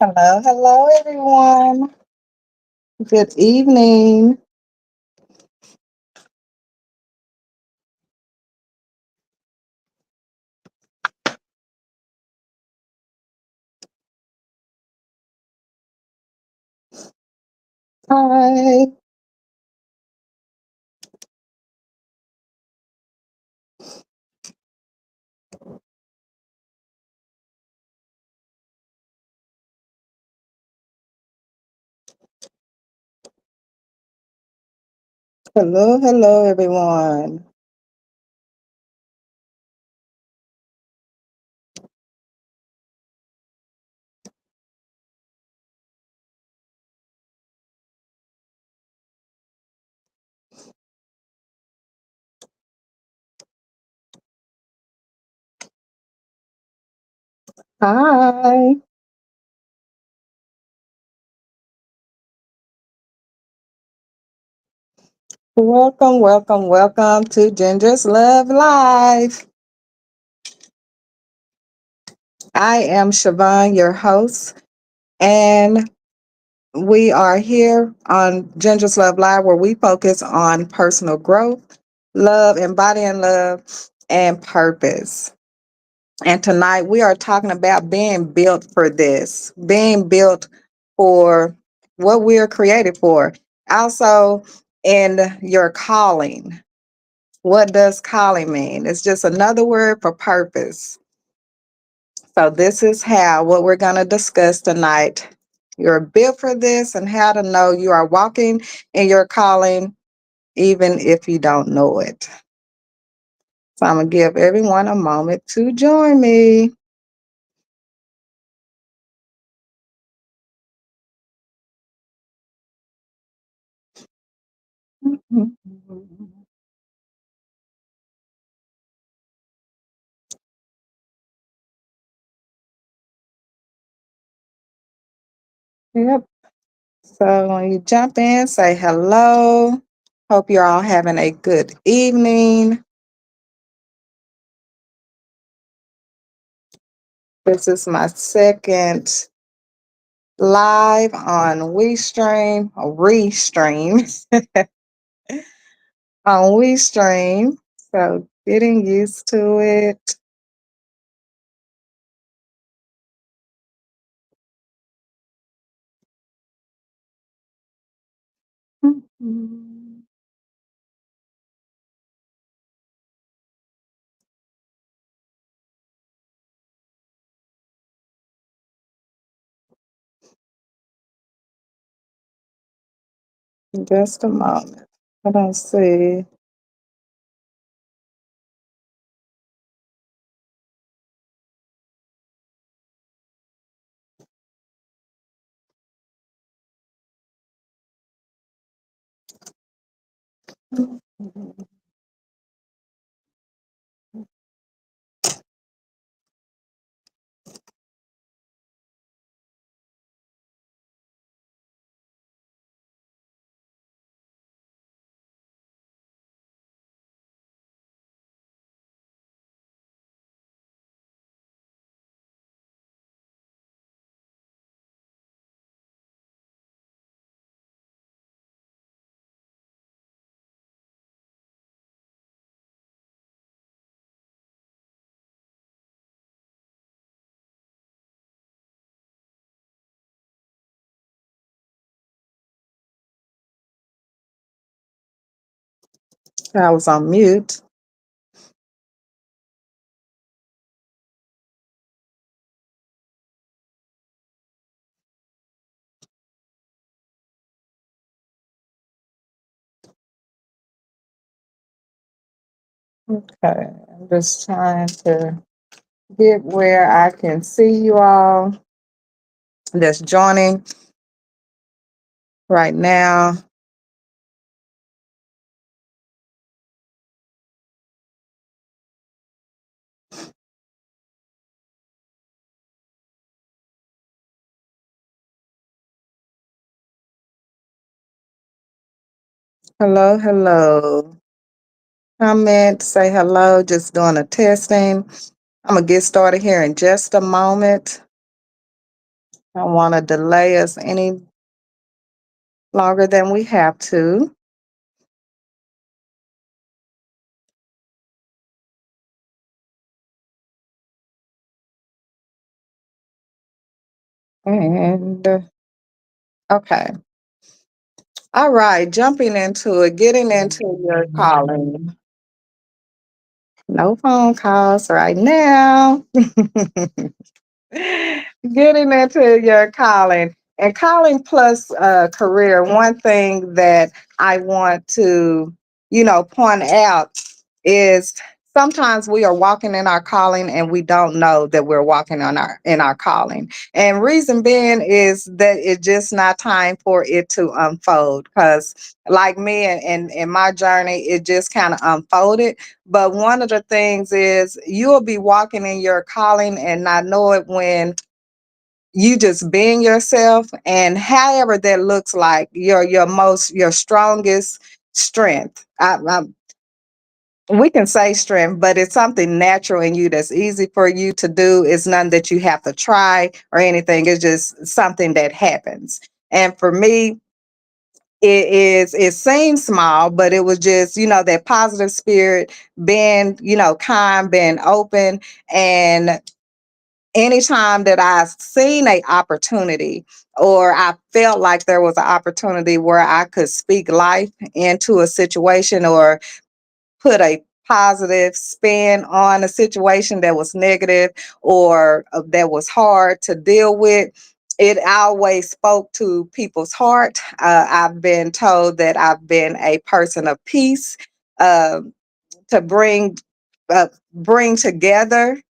Hello, hello, everyone. Good evening. Hi. Hello, hello, everyone. Hi. Welcome, welcome, welcome to Ginger's Love Life. I am Siobhan, your host, and we are here on Ginger's Love Live where we focus on personal growth, love, embodying love, and purpose. And tonight we are talking about being built for this, being built for what we are created for. Also, in your calling. What does calling mean? It's just another word for purpose. So, this is how what we're going to discuss tonight. You're built for this and how to know you are walking in your calling, even if you don't know it. So, I'm going to give everyone a moment to join me. Yep. So when you jump in, say hello. Hope you're all having a good evening. This is my second live on WeStream, or Restream, on WeStream. So getting used to it. Mhm. Just a moment. I don't see. I was on mute. Okay. I'm just trying to get where I can see you all that's joining right now. Hello, hello. Comment, say hello, just doing a testing. I'm gonna get started here in just a moment. I don't want to delay us any longer than we have to. And okay. All right, jumping into it, getting into your calling. No phone calls right now. Getting into your calling and calling plus career. One thing that I want to, point out is sometimes we are walking in our calling and we don't know that we're walking on our in our calling. And reason being is that it's just not time for it to unfold. Because like me and in my journey, it just kind of unfolded. But one of the things is you'll be walking in your calling and not know it when you just being yourself, and however that looks like your strongest strength. We can say strength, but it's something natural in you that's easy for you to do. It's none that you have to try or anything. It's just something that happens. And for me, it seems small, but it was just, that positive spirit, being, kind, being open. And anytime that I seen a opportunity or I felt like there was an opportunity where I could speak life into a situation or put a positive spin on a situation that was negative or that was hard to deal with, it always spoke to people's heart. I've been told that I've been a person of peace, uh, to bring together,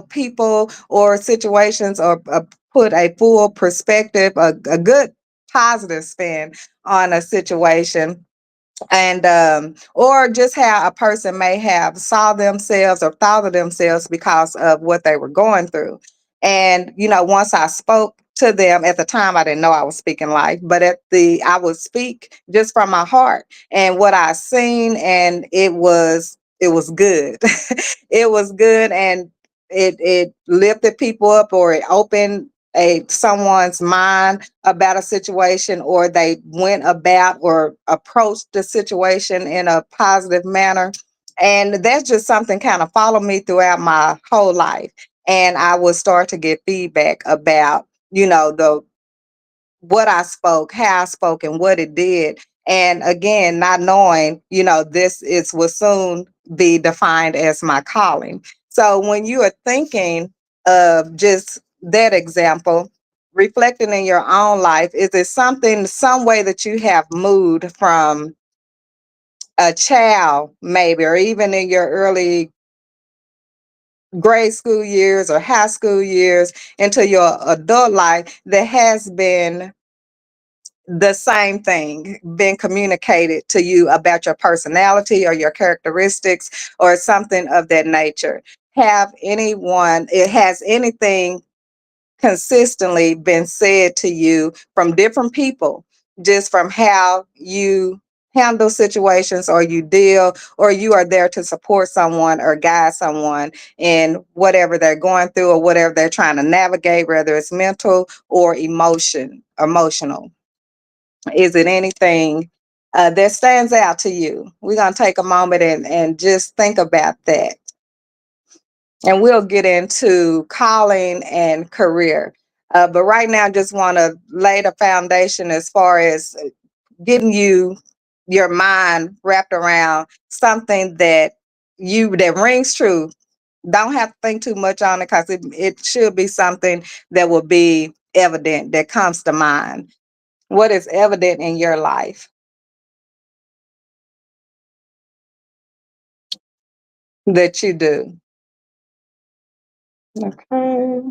people or situations, or put a full perspective, a good positive spin on a situation. And or just how a person may have saw themselves or thought of themselves because of what they were going through. And once I spoke to them, at the time I didn't know I was speaking life, but I would speak just from my heart and what I seen, and it was good. It was good, and it lifted people up, or it opened a someone's mind about a situation, or they went about or approached the situation in a positive manner. And that's just something kind of followed me throughout my whole life. And I would start to get feedback about, the what I spoke, how I spoke, and what it did. And again, not knowing, this is will soon be defined as my calling. So when you are thinking of just that example, reflecting in your own life, is it something, some way that you have moved from a child, maybe, or even in your early grade school years or high school years into your adult life that has been the same thing been communicated to you about your personality or your characteristics or something of that nature? It has anything consistently been said to you from different people, just from how you handle situations, or you deal, or you are there to support someone or guide someone in whatever they're going through or whatever they're trying to navigate, whether it's mental or emotional? Is it anything that stands out to you? We're going to take a moment and just think about that. And we'll get into calling and career. But right now, I just want to lay the foundation as far as getting your mind wrapped around something that rings true. Don't have to think too much on it, because it should be something that will be evident, that comes to mind. What is evident in your life that you do? Okay.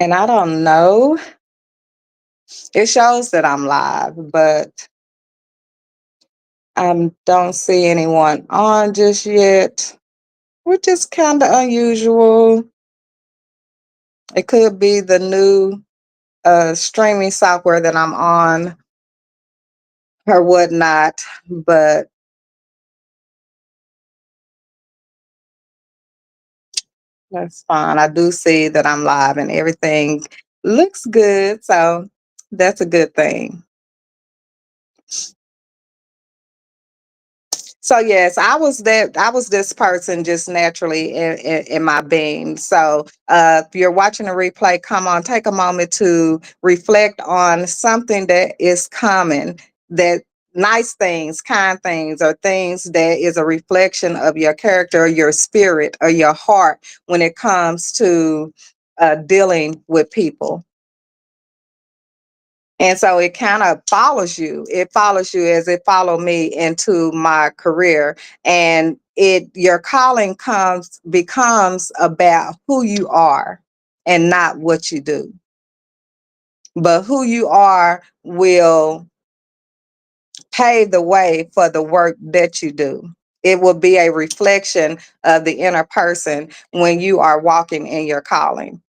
And I don't know. It shows that I'm live, but I don't see anyone on just yet, which is kind of unusual. It could be the new streaming software that I'm on. or whatnot. But that's fine. I do see that I'm live and everything looks good. So that's a good thing. So yes, I was this person just naturally in my being. So if you're watching a replay, come on, take a moment to reflect on something that is common, that nice things, kind things, or things that is a reflection of your character, or your spirit, or your heart when it comes to dealing with people. And so it kind of follows you. It follows you as it followed me into my career. And it your calling comes becomes about who you are and not what you do. But who you are will pave the way for the work that you do. It will be a reflection of the inner person when you are walking in your calling.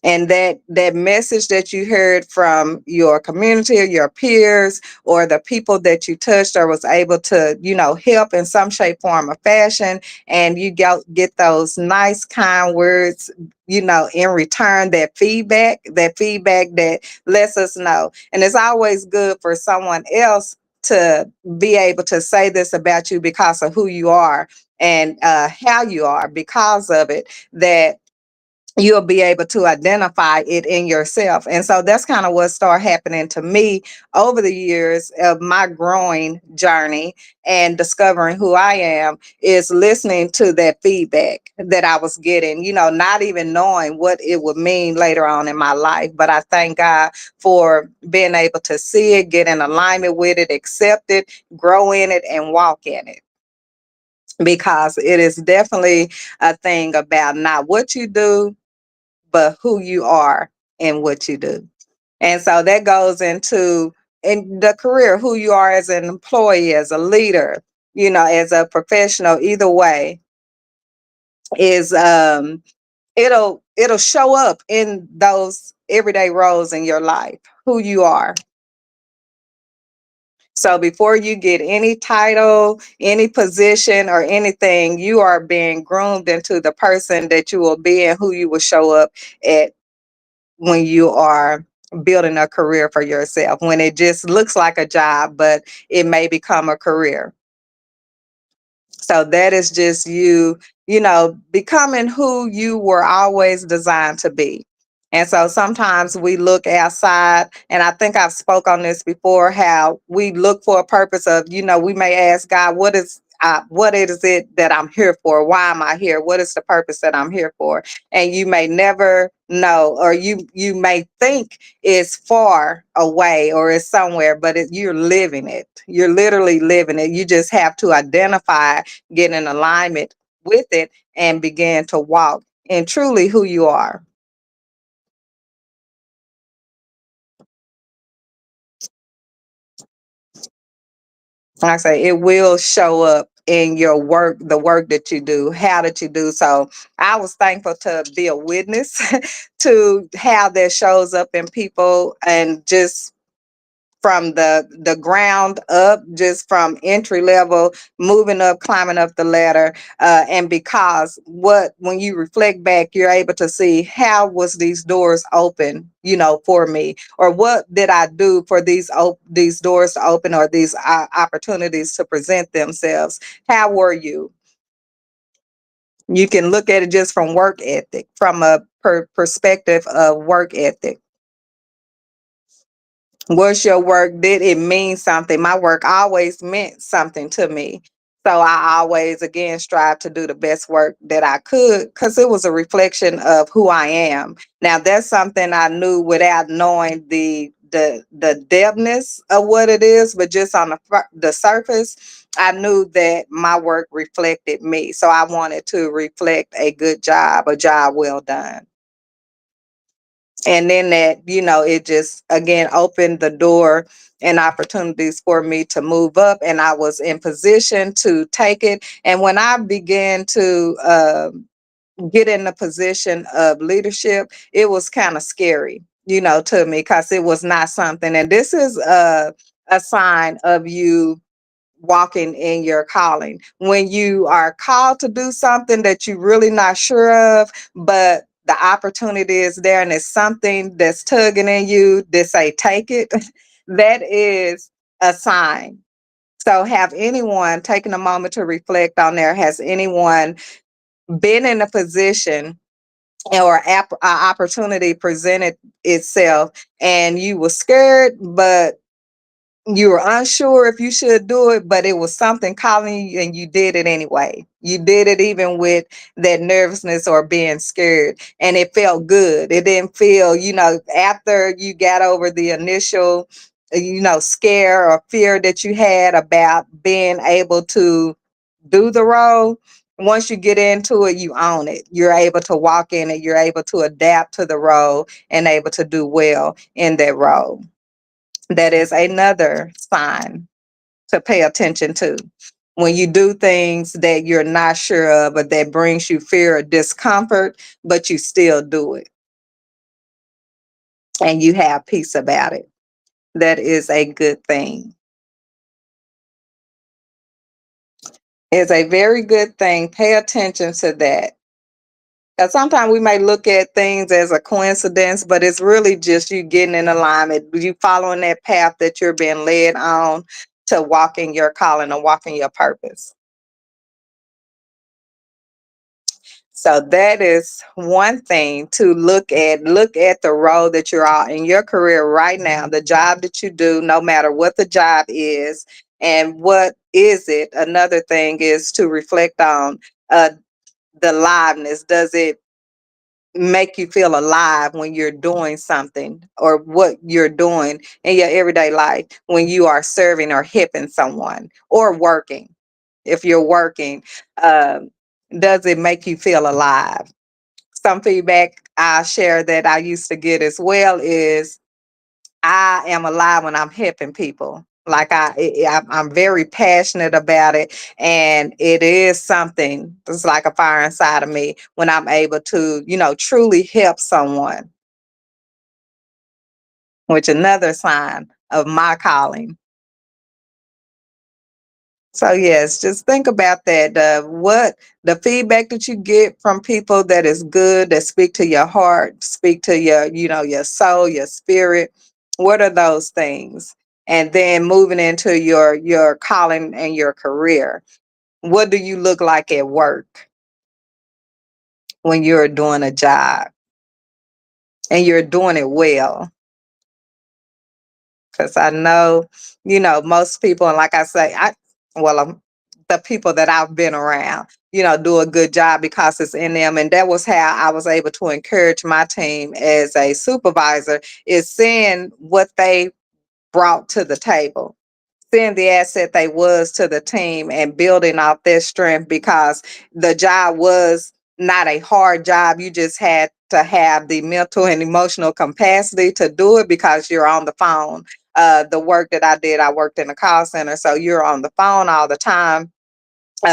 And that message that you heard from your community or your peers or the people that you touched or was able to, help in some shape, form, or fashion, and you get those nice kind words, in return, that feedback that lets us know. And it's always good for someone else to be able to say this about you because of who you are and how you are because of it, that you'll be able to identify it in yourself. And so that's kind of what started happening to me over the years of my growing journey and discovering who I am, is listening to that feedback that I was getting, not even knowing what it would mean later on in my life. But I thank God for being able to see it, get in alignment with it, accept it, grow in it, and walk in it. Because it is definitely a thing about not what you do, but who you are and what you do. And so that goes into in the career, who you are as an employee, as a leader, as a professional, either way, is it'll show up in those everyday roles in your life, who you are. So before you get any title, any position, or anything, you are being groomed into the person that you will be and who you will show up at when you are building a career for yourself, when it just looks like a job, but it may become a career. So that is just you, becoming who you were always designed to be. And so sometimes we look outside, and I think I've spoke on this before, how we look for a purpose of, we may ask God, what is it that I'm here for? Why am I here? What is the purpose that I'm here for? And you may never know, or you may think it's far away or it's somewhere, but you're living it. You're literally living it. You just have to identify, get in alignment with it, and begin to walk in truly who you are. Like I say, it will show up in your work, the work that you do, how that you do. So I was thankful to be a witness to how that shows up in people, and just from the ground up, just from entry level, moving up, climbing up the ladder. And because when you reflect back, you're able to see how was these doors open, for me, or what did I do for these doors to open, or these opportunities to present themselves. How were you? You can look at it just from work ethic, from a perspective of work ethic. What's your work? Did it mean something? My work always meant something to me. So I always, again, strive to do the best work that I could, because it was a reflection of who I am. Now, that's something I knew without knowing the depthness of what it is, but just on the surface, I knew that my work reflected me. So I wanted to reflect a good job, a job well done. And then that, it just again opened the door and opportunities for me to move up, and I was in position to take it. And when I began to get in the position of leadership, it was kind of scary, to me, because it was not something. And this is a sign of you walking in your calling. When you are called to do something that you're really not sure of, but the opportunity is there and it's something that's tugging in you, they say, take it, that is a sign. So, have anyone taken a moment to reflect on there? Has anyone been in a position or opportunity presented itself and you were scared, but you were unsure if you should do it, but it was something calling you and you did it anyway. You did it even with that nervousness or being scared, and it felt good. It didn't feel, after you got over the initial, scare or fear that you had about being able to do the role. Once you get into it, you own it. You're able to walk in it, you're able to adapt to the role and able to do well in that role. That is another sign to pay attention to. When you do things that you're not sure of or that brings you fear or discomfort, but you still do it and you have peace about it. That is a good thing. It's a very good thing. Pay attention to that. 'Cause sometimes we may look at things as a coincidence, but it's really just you getting in alignment, you following that path that you're being led on to walk in your calling or walk in your purpose. So that is one thing to look at. Look at the role that you're all in your career right now, the job that you do, no matter what the job is, and what is it. Another thing is to reflect on uh, the liveness. Does it make you feel alive when you're doing something or what you're doing in your everyday life when you are serving or helping someone or working? If you're working, um, does it make you feel alive? Some feedback I share that I used to get as well is I am alive when I'm helping people. Like I'm very passionate about it, and it is something. It's like a fire inside of me when I'm able to, truly help someone, which another sign of my calling. So yes, just think about that. What the feedback that you get from people that is good, that speak to your heart, speak to your, your soul, your spirit. What are those things? And then moving into your calling and your career. What do you look like at work when you're doing a job and you're doing it well? Because I know, most people, and like I say, the people that I've been around, do a good job because it's in them. And that was how I was able to encourage my team as a supervisor, is seeing what they brought to the table, seeing the asset they was to the team and building off their strength, because the job was not a hard job. You just had to have the mental and emotional capacity to do it because you're on the phone. The work that I did, I worked in a call center, so you're on the phone all the time,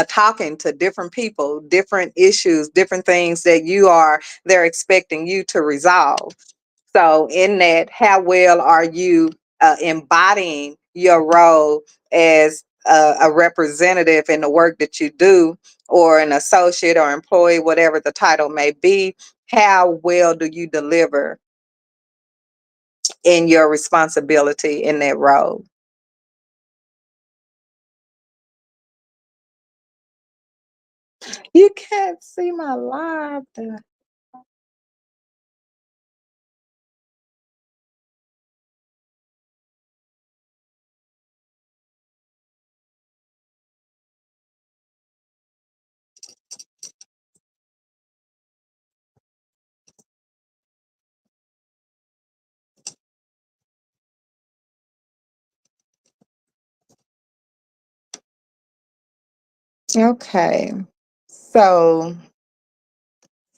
talking to different people, different issues, different things that they're expecting you to resolve. So, in that, how well are you embodying your role as a representative in the work that you do, or an associate or employee, whatever the title may be? How well do you deliver in your responsibility in that role? You can't see my live. Okay. So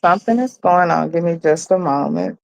something is going on. Give me just a moment.